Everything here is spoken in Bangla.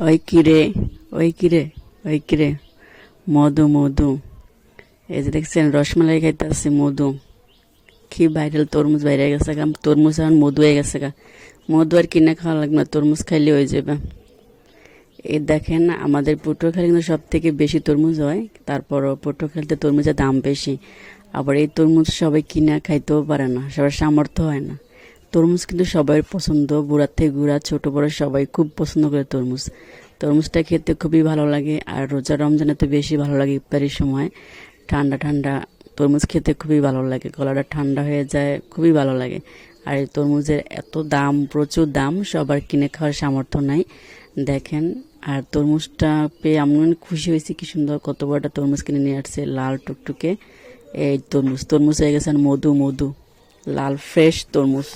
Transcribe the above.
ওই কিরে, ওই কিরে, ওই কিরে, মধু মধু। এই যে দেখছেন রসমালাই খাইতেছে মধু। কি ভাইরাল তরমুজ বাইরে গেছে গা, তরমুজ এখন মধু হয়ে গেছে গা। মধু আর কিনে খাওয়া লাগবে না, তরমুজ খাইলে হয়ে যাবে। এই দেখেন আমাদের পটুয়াখালী কিন্তু সব থেকে বেশি তরমুজ হয়, তারপরও পটুয়াখালীতে তরমুজের দাম বেশি। আবার এই তরমুজ সবাই কিনা খাইতেও পারে না, সবার সামর্থ্য হয় না। তরমুজ কিন্তু সবাই পছন্দ, বুড়ার থেকে বুড়া ছোট বড় সবাই খুব পছন্দ করে তরমুজ। তরমুজটা খেতে খুবই ভালো লাগে, আর রোজা রমজানে তো বেশি ভালো লাগে। ইফতারির সময় ঠান্ডা ঠান্ডা তরমুজ খেতে খুবই ভালো লাগে, গলাটা ঠান্ডা হয়ে যায়, খুবই ভালো লাগে। আর এই তরমুজের এত দাম, প্রচুর দাম, সবার কিনে খাওয়ার সামর্থ্য নাই। দেখেন, আর তরমুজটা পেয়ে আমি অনেক খুশি হয়েছি। কি সুন্দর কত বড় একটা তরমুজ কিনে নিয়ে আসছে, লাল টুকটুকে। এই তরমুজ, তরমুজ হয়ে গেছে মধু মধু, লাল ফ্রেশ তরমুজ।